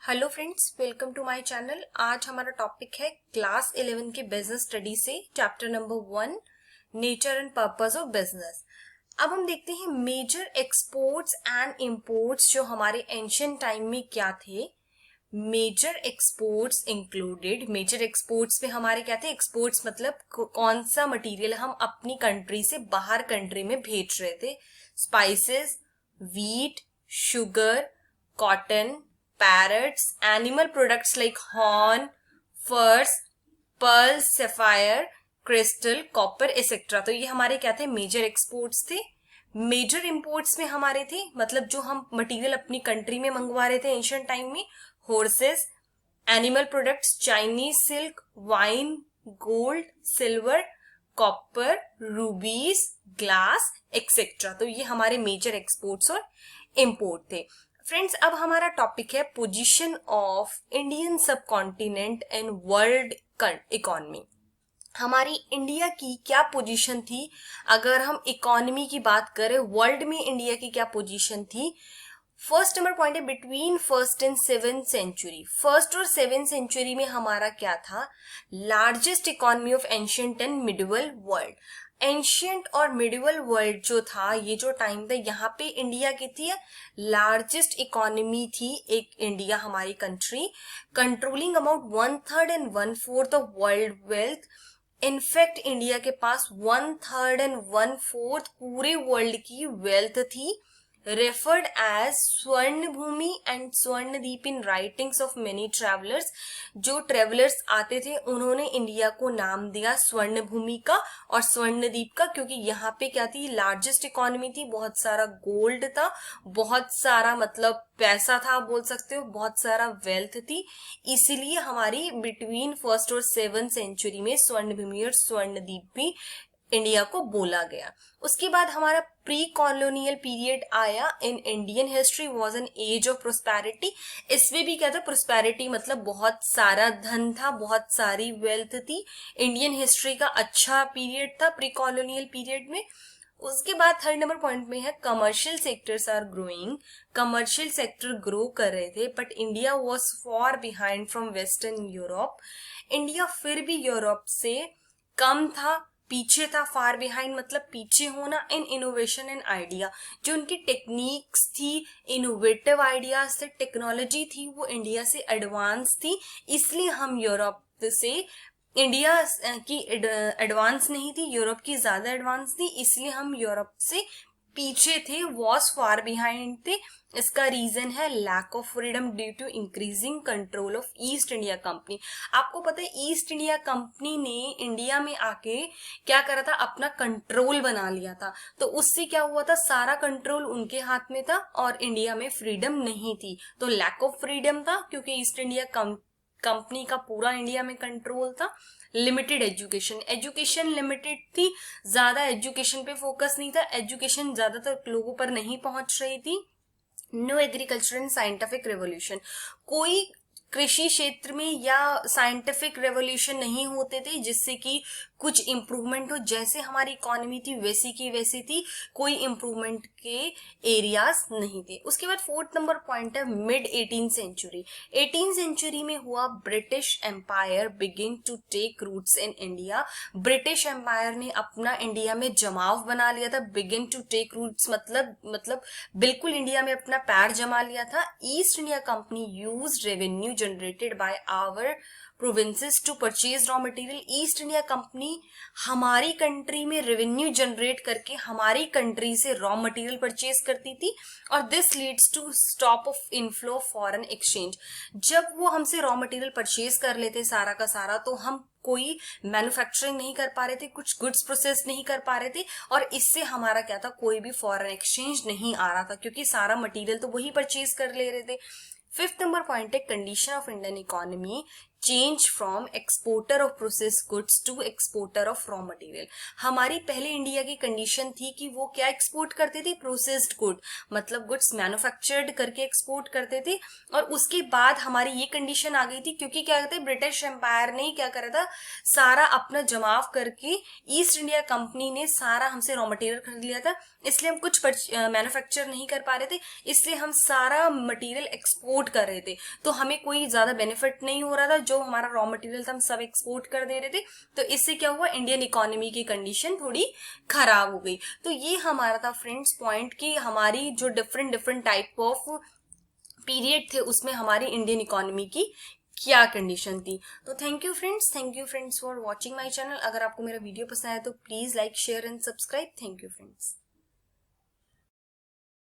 Hello friends, welcome to my channel. आज हमारा topic है क्लास 11 के बिजनेस स्टडी से chapter number 1, nature and purpose of business. अब हम देखते हैं मेजर एक्सपोर्ट्स एंड इंपोर्ट्स जो हमारे एंशिएंट टाइम में क्या थे। Major exports included, major exports में हमारे क्या थे? एक्सपोर्ट्स मतलब कौन सा मटेरियल हम अपनी कंट्री से बाहर कंट्री में भेज रहे थे। Spices, wheat, sugar, cotton, parrots, animal products like horn, furs, pearls, sapphire, crystal, copper, etc. तो ये हमारे क्या थे? मेजर एक्सपोर्ट्स थे। मेजर इंपोर्ट्स में हमारे थे मतलब जो हम मटेरियल अपनी कंट्री में मंगवा रहे थे एंशिएंट टाइम में, horses, animal products, Chinese silk, wine, gold, silver, copper, रूबीज, glass, etcetera. तो ये हमारे मेजर एक्सपोर्ट्स और इंपोर्ट थे। फ्रेंड्स, अब हमारा टॉपिक है पोजीशन ऑफ इंडियन सब कॉन्टिनेंट एंड वर्ल्ड इकोनॉमी। हमारी इंडिया की क्या पोजीशन थी? अगर हम इकोनॉमी की बात करें, वर्ल्ड में इंडिया की क्या पोजीशन थी? फर्स्ट नंबर पॉइंट है between first and 7th century. First और 7th सेंचुरी में हमारा क्या था? Largest economy of ancient and medieval world. Ancient और मिडिवल वर्ल्ड जो था, ये जो टाइम था, यहाँ पे इंडिया की थी लार्जेस्ट इकोनॉमी थी। एक इंडिया हमारी country controlling about 1/3 and 1/4 of world wealth. In fact India के पास 1/3 एंड 1/4 पूरे वर्ल्ड की वेल्थ थी। referred as Swarna Bhumi and Swarnadweep in writings of many travellers. जो ट्रेवलर्स आते थे उन्होंने इंडिया को नाम दिया स्वर्ण भूमि का और स्वर्णदीप का, क्योंकि यहाँ पे क्या थी? लार्जेस्ट इकोनॉमी थी, बहुत सारा गोल्ड था, बहुत सारा मतलब पैसा था, आप बोल सकते हो, बहुत सारा वेल्थ थी। इसीलिए हमारी बिटवीन फर्स्ट और 7th सेंचुरी में स्वर्ण भूमि और स्वर्णदीप भी इंडिया को बोला गया। उसके बाद हमारा प्री कॉलोनियल पीरियड आया in Indian history was an age of prosperity. इसमें भी क्या था? प्रोस्पेरिटी मतलब बहुत सारा धन था, बहुत सारी वेल्थ थी। इंडियन हिस्ट्री का अच्छा पीरियड था प्री कॉलोनियल पीरियड में। उसके बाद थर्ड नंबर पॉइंट में है commercial sectors are growing. Commercial sector grow कर रहे थे but India was far behind from western Europe. India फिर भी यूरोप से कम था, पीछे था। फार बिहाइंड मतलब पीछे होना इन इनोवेशन एंड आइडिया। जो उनकी टेक्निक्स थी, इनोवेटिव आइडियाज थे, टेक्नोलॉजी थी, वो इंडिया से एडवांस थी। इसलिए हम यूरोप से, इंडिया की एडवांस नहीं थी, यूरोप की ज्यादा एडवांस थी, इसलिए हम यूरोप से पीछे थे, वॉज फार बिहाइंड थे। इसका रीजन है lack of freedom due to increasing control of East India Company. आपको पता है ईस्ट इंडिया कंपनी ने इंडिया में आके क्या करा था? अपना कंट्रोल बना लिया था। तो उससे क्या हुआ था? सारा कंट्रोल उनके हाथ में था और इंडिया में फ्रीडम नहीं थी। तो लैक ऑफ फ्रीडम था क्योंकि ईस्ट इंडिया कंपनी का पूरा इंडिया में कंट्रोल था। लिमिटेड एजुकेशन, एजुकेशन लिमिटेड थी, ज्यादा एजुकेशन पे फोकस नहीं था, एजुकेशन ज्यादातर लोगों पर नहीं पहुंच रही थी। No agriculture and scientific revolution, कोई कृषि क्षेत्र में या साइंटिफिक रेवोल्यूशन नहीं होते थे जिससे कि कुछ इंप्रूवमेंट हो। जैसे हमारी इकोनॉमी थी वैसी की वैसी थी, कोई इंप्रूवमेंट के एरियाज नहीं थे। उसके बाद फोर्थ नंबर पॉइंट है mid 18th century. 18th century में हुआ British empire begin to take roots in India. British empire ने अपना इंडिया में जमाव बना लिया था। बिगिन टू टेक रूट्स मतलब बिल्कुल इंडिया में अपना पैर जमा लिया था। East India Company use revenue generated by our provinces to purchase raw material. East India Company हमारी कंट्री में रेवेन्यू जनरेट करके हमारी कंट्री से रॉ मटेरियल परचेज करती थी और this leads to stop of inflow foreign exchange. जब वो हमसे रॉ मटेरियल परचेज कर लेते सारा का सारा, तो हम कोई मैन्युफैक्चरिंग नहीं कर पा रहे थे, कुछ गुड्स प्रोसेस नहीं कर पा रहे थे और इससे हमारा क्या था? कोई भी फॉरेन एक्सचेंज नहीं आ रहा था क्योंकि सारा मटेरियल तो वही परचेज कर ले रहे थे। फिफ्थ नंबर पॉइंट है condition of Indian economy. Change from exporter of process goods to exporter of raw material. हमारी पहले इंडिया की कंडीशन थी कि वो क्या एक्सपोर्ट करते थे, प्रोसेस्ड गुड, मतलब गुड्स मैन्युफैक्चर्ड करके एक्सपोर्ट करते थे। और उसके बाद हमारी ये कंडीशन आ गई थी, क्योंकि क्या कहते हैं, ब्रिटिश एम्पायर ने क्या करा था, सारा अपना जमाव करके ईस्ट इंडिया कंपनी ने सारा हमसे रॉ मटेरियल खरीद लिया था, इसलिए हम कुछ मैन्युफैक्चर नहीं कर पा रहे थे, इसलिए हम सारा मटेरियल एक्सपोर्ट कर रहे थे। तो हमें कोई ज्यादा बेनिफिट नहीं हो रहा था, जो हमारा रॉ मटेरियल था हम सब एक्सपोर्ट कर दे रहे थे। तो इससे क्या हुआ, इंडियन इकोनॉमी की कंडीशन थोड़ी खराब हो गई। तो ये हमारा था फ्रेंड्स पॉइंट कि हमारी जो different different type of period थे उसमें हमारी इंडियन इकोनॉमी की क्या कंडीशन थी। तो thank you friends for watching my channel. अगर आपको मेरा वीडियो पसंद आया तो please like share and subscribe. Thank you friends.